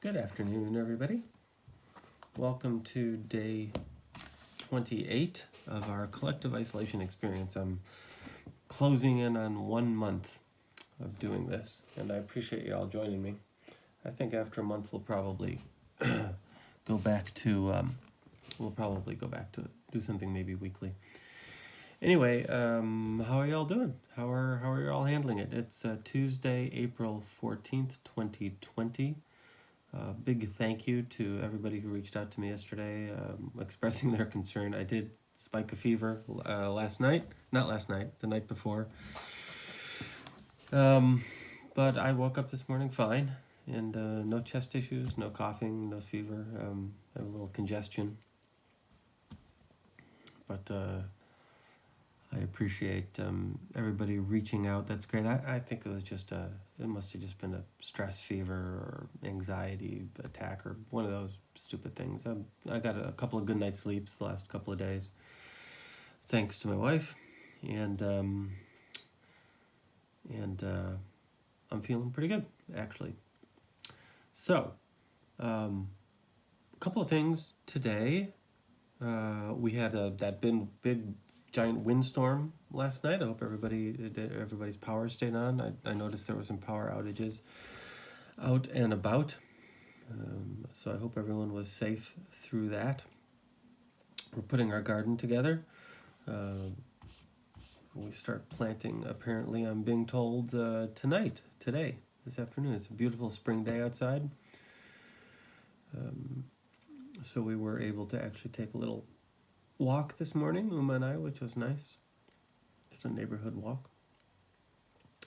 Good afternoon, everybody. Welcome to day 28 of our collective isolation experience. I'm closing in on 1 month of doing this, and I appreciate you all joining me. I think after a month we'll probably go back to do something maybe weekly. Anyway, how are y'all doing? How are you all handling it? It's Tuesday, April 14th, 2020. Big thank you to everybody who reached out to me yesterday expressing their concern. I did spike a fever the night before. But I woke up this morning fine, and no chest issues, no coughing, no fever. I have a little congestion. But I appreciate everybody reaching out. That's great. I think it was it must have just been a stress fever or anxiety attack or one of those stupid things. I got a couple of good night's sleeps the last couple of days, thanks to my wife, and I'm feeling pretty good, actually. So, a couple of things today. We had that big giant windstorm last night. I hope everybody's power stayed on. I noticed there were some power outages out and about. So I hope everyone was safe through that. We're putting our garden together. We start planting, apparently, I'm being told, today, this afternoon. It's a beautiful spring day outside. So we were able to actually take a little walk this morning, Uma and I, which was nice. Just a neighborhood walk.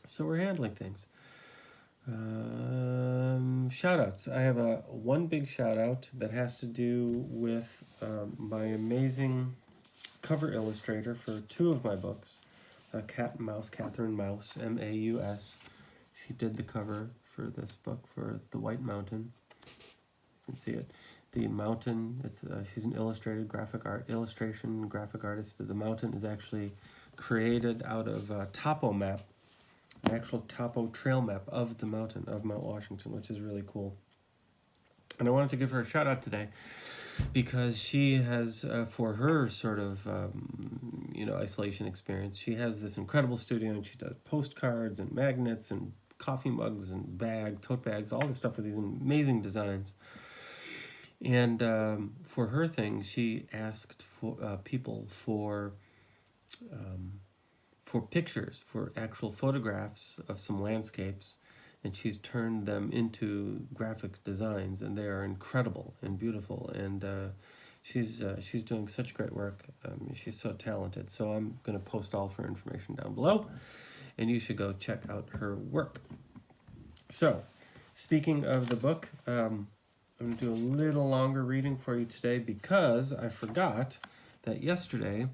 So we're handling things. Shout outs. I have one big shout out that has to do with my amazing cover illustrator for two of my books. Catherine Mouse, M-A-U-S. She did the cover for this book for The White Mountain. You can see it. The mountain, she's an graphic artist. The mountain is actually created out of a topo map, an actual topo trail map of the mountain, of Mount Washington, which is really cool. And I wanted to give her a shout out today because she has, for her sort of, isolation experience, she has this incredible studio and she does postcards and magnets and coffee mugs and tote bags, all this stuff with these amazing designs. And for her thing, she asked for people for pictures, for actual photographs of some landscapes, and she's turned them into graphic designs, and they are incredible and beautiful. And she's doing such great work. She's so talented. So I'm going to post all of her information down below, and you should go check out her work. So, speaking of the book. I'm going to do a little longer reading for you today because I forgot that yesterday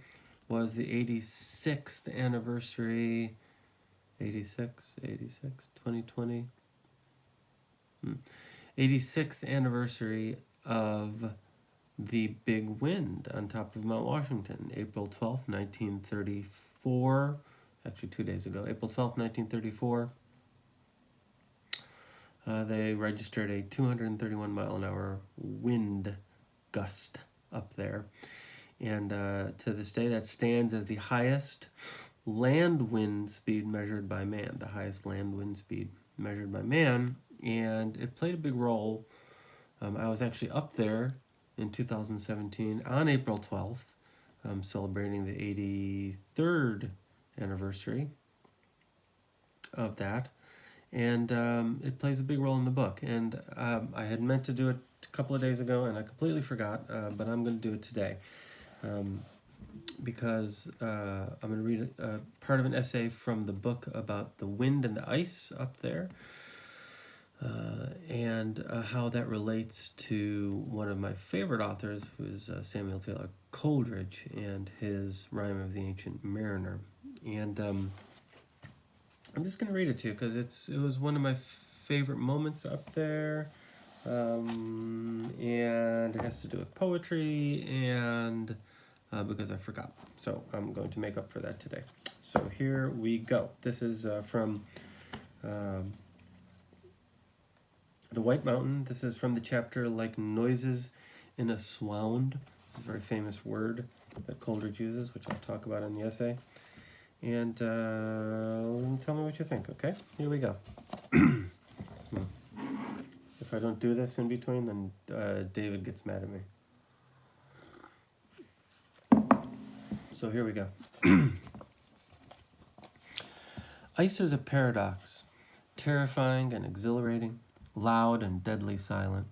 was the 86th anniversary, 2020, 86th anniversary of the big wind on top of Mount Washington, April 12th, 1934, actually 2 days ago, April 12th, 1934. They registered a 231 mile an hour wind gust up there. And to this day, that stands as the highest land wind speed measured by man, And it played a big role. I was actually up there in 2017 on April 12th, celebrating the 83rd anniversary of that. And it plays a big role in the book. And I had meant to do it a couple of days ago, and I completely forgot, but I'm going to do it today. Because I'm going to read part of an essay from the book about the wind and the ice up there, and how that relates to one of my favorite authors, who is Samuel Taylor Coleridge, and his Rime of the Ancient Mariner. And I'm just going to read it to you because it was one of my favorite moments up there, and it has to do with poetry, and because I forgot. So I'm going to make up for that today. So here we go. This is from The White Mountain, this is from the chapter Like Noises in a Swound. It's a very famous word that Coleridge uses, which I'll talk about in the essay. And tell me what you think, okay? Here we go. If I don't do this in between, then David gets mad at me. So here we go. Ice is a paradox, terrifying and exhilarating, loud and deadly silent.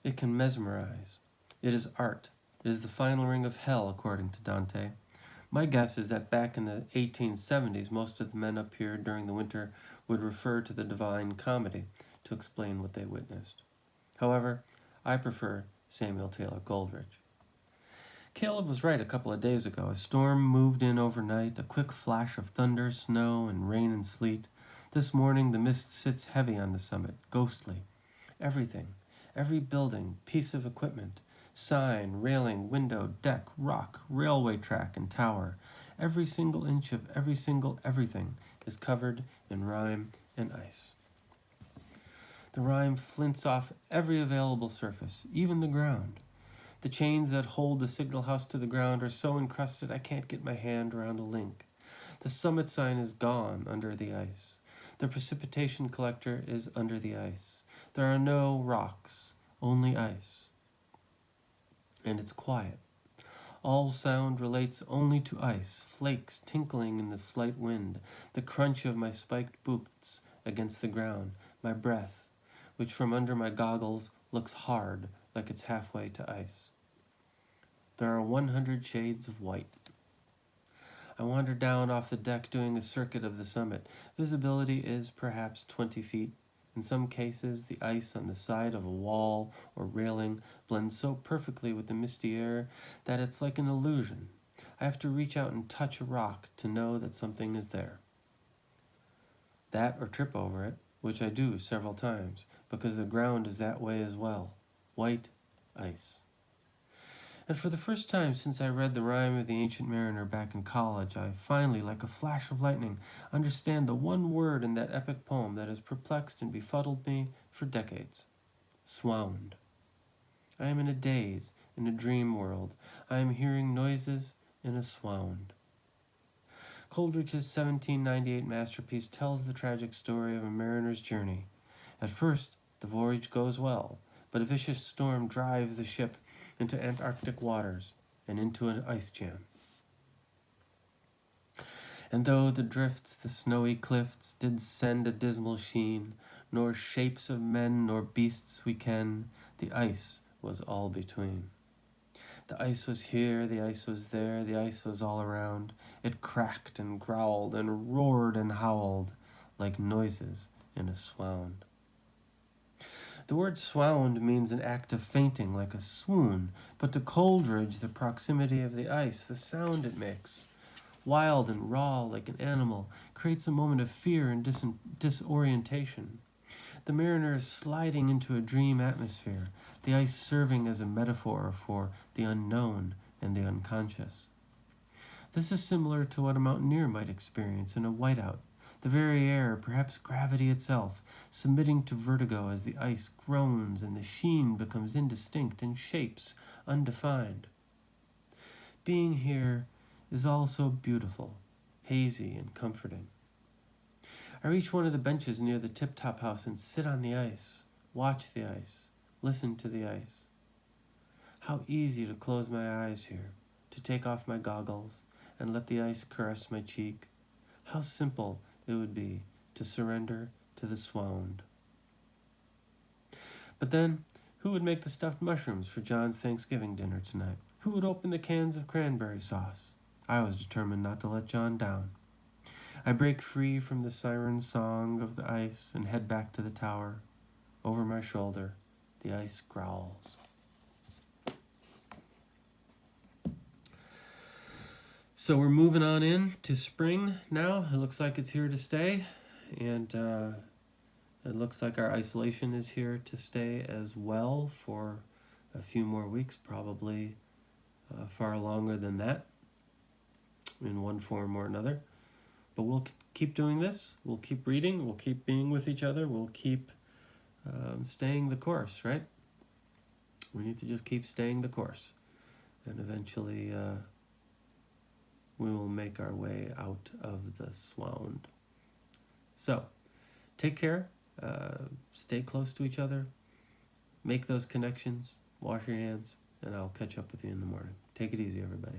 It can mesmerize. It is art. It is the final ring of hell, according to Dante. My guess is that back in the 1870s, most of the men up here during the winter would refer to the Divine Comedy to explain what they witnessed. However, I prefer Samuel Taylor Coleridge. Caleb was right a couple of days ago. A storm moved in overnight, a quick flash of thunder, snow, and rain and sleet. This morning the mist sits heavy on the summit, ghostly. Everything, every building, piece of equipment, sign, railing, window, deck, rock, railway track, and tower, every single inch of every single everything is covered in rime and ice. The rime flints off every available surface, even the ground. The chains that hold the signal house to the ground are so encrusted I can't get my hand around a link. The summit sign is gone under the ice. The precipitation collector is under the ice. There are no rocks, only ice. And it's quiet. All sound relates only to ice, flakes tinkling in the slight wind, the crunch of my spiked boots against the ground, my breath, which from under my goggles looks hard like it's halfway to ice. There are 100 shades of white. I wander down off the deck doing a circuit of the summit. Visibility is perhaps 20 feet. In some cases, the ice on the side of a wall or railing blends so perfectly with the misty air that it's like an illusion. I have to reach out and touch a rock to know that something is there. That or trip over it, which I do several times, because the ground is that way as well. White ice. And for the first time since I read the Rime of the Ancient Mariner back in college, I finally, like a flash of lightning, understand the one word in that epic poem that has perplexed and befuddled me for decades. Swound. I am in a daze, in a dream world. I am hearing noises in a swound. Coleridge's 1798 masterpiece tells the tragic story of a mariner's journey. At first, the voyage goes well, but a vicious storm drives the ship into Antarctic waters and into an ice jam. And though the drifts, the snowy cliffs, did send a dismal sheen, nor shapes of men nor beasts we ken, the ice was all between. The ice was here, the ice was there, the ice was all around. It cracked and growled and roared and howled like noises in a swound. The word swound means an act of fainting, like a swoon, but to Coleridge, the proximity of the ice, the sound it makes, wild and raw like an animal, creates a moment of fear and disorientation. The mariner is sliding into a dream atmosphere, the ice serving as a metaphor for the unknown and the unconscious. This is similar to what a mountaineer might experience in a whiteout, the very air, perhaps gravity itself, submitting to vertigo as the ice groans and the sheen becomes indistinct and shapes undefined. Being here is also beautiful, hazy, and comforting. I reach one of the benches near the tip-top house and sit on the ice, watch the ice, listen to the ice. How easy to close my eyes here, to take off my goggles and let the ice caress my cheek. How simple it would be to surrender to the swound. But then, who would make the stuffed mushrooms for John's Thanksgiving dinner tonight? Who would open the cans of cranberry sauce? I was determined not to let John down. I break free from the siren song of the ice and head back to the tower. Over my shoulder, the ice growls. So we're moving on in to spring now. It looks like it's here to stay, and it looks like our isolation is here to stay as well for a few more weeks, probably far longer than that, in one form or another. But we'll keep doing this. We'll keep reading. We'll keep being with each other. We'll keep staying the course, right? We need to just keep staying the course. And eventually we will make our way out of the Swound. So, take care. Stay close to each other. Make those connections. Wash your hands. And I'll catch up with you in the morning. Take it easy, everybody.